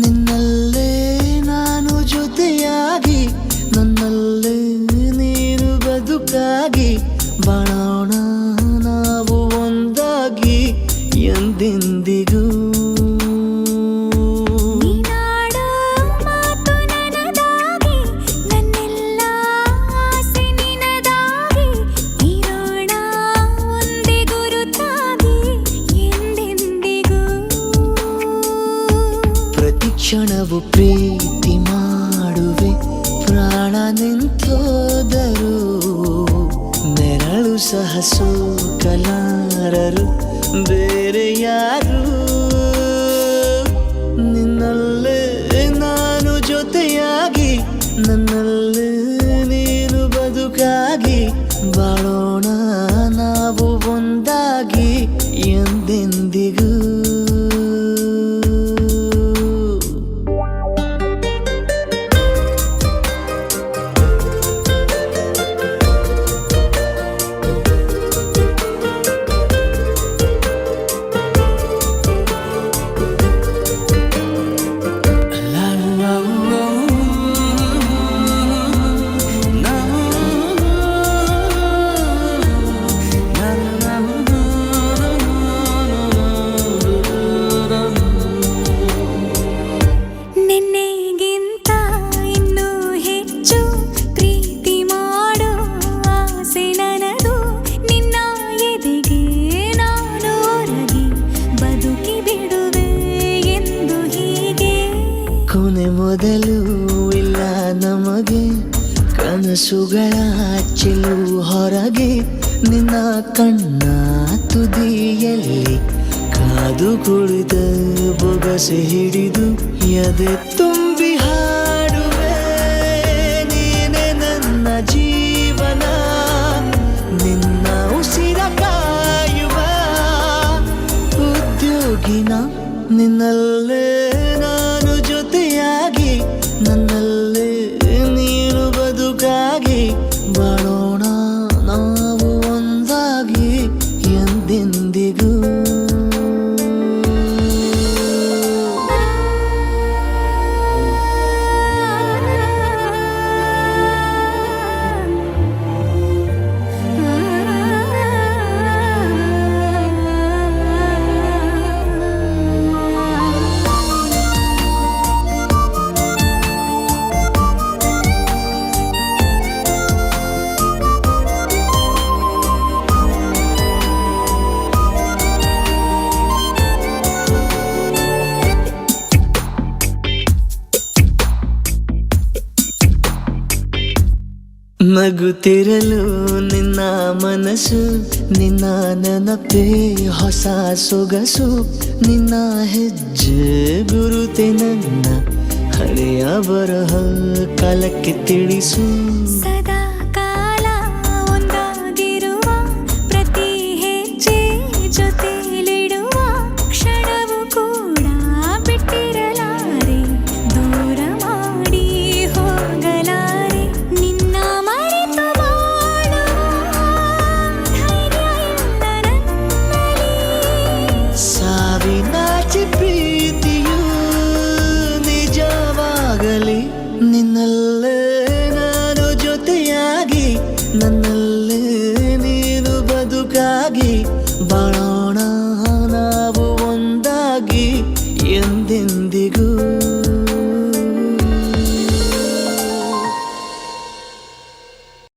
ನಿನ್ನಲ್ಲೇ ನಾನು ಜೊತೆಯಾಗಿ ನನ್ನಲ್ಲೇ ನೀನು ಬದುಕಾಗಿ ಬಾಳೋಣ ನಾವು ಒಂದಾಗಿ ಎಂದೆಂದಿಗೂ. ನೀನಾಡೋ ಮಾತು ನನದಾಗಿ ನನ್ನೆಲ್ಲ ಆಸೆ ನಿನದಾಗಿ ಇರೋಣ ಒಂದೇ ಗುರುತಾಗಿ ಎಂದೆಂದಿಗೂ. ಪ್ರತಿ ಕ್ಷಣವು ಪ್ರೀತಿ ಮಾಡುವೆ ಪ್ರಾಣ ನಿಂತೋದರು ನೆರಳು ಸಹ ಸೋಕಲಾರರು ಬೇರೆ ಯಾರು. ನಿನ್ನಲ್ಲೇ ನಾನು ಜೊತೆಯಾಗಿ ನನ್ನಲ್ಲೇ ನೀನು ಬದುಕಾಗಿ ಬಾಳೋಣ ನಾವು ಒಂದಾಗಿ ಎಂದೆಂದಿಗೂ. ನಿನ್ನೆಗಿಂತ ಇನ್ನೂ ಹೆಚ್ಚು ಪ್ರೀತಿ ಮಾಡೋ ಆಸೆ ನನದು. ನಿನ್ನ ಎದೆಗೆ ನಾನು ಒರಗಿ ಬದುಕಿ ಬಿಡುವೆ ಎಂದು ಹೀಗೆ. ಕೊನೆ ಮೊದಲು ಇಲ್ಲ ನಮಗೆ ಕನಸುಗಳ ಚೆಲು ಹೊರಗೆ ನಿನ್ನ ಕಣ್ಣ ತುದಿಯಲ್ಲಿ ಕಾದು ಕುಳಿತ ಬೊಗಸೆ ಹಿಡಿದು ಎದೆ ತುಂಬಿ ಹಾಡುವೆ ನೀನೆ ನನ್ನ ಜೀವನ ನಿನ್ನ ಉಸಿರ ಕಾಯುವ ಉದ್ಯೋಗಿನ. ನಿನ್ನಲ್ಲೇ ನಾನು ಜೊತೆಯಾಗಿ ನನ್ನಲ್ಲೇ ನೀನು ಬದುಕಾಗಿ ಬಾಳೋಣ ನಾವು ಒಂದಾಗಿ ಎಂದೆಂದಿಗೂ. ನಗುತ್ತಿರಲು ನಿನ್ನ ಮನಸ್ಸು ನಿನ್ನ ನೆನಪೇ ಹೊಸ ಸೊಗಸು ನಿನ್ನ ಹೆಜ್ಜೆ ಗುರುತೆ ನನ್ನ ಹಳೆಯ ಬರಹ ಕಾಲಕ್ಕೆ ತಿಳಿಸು.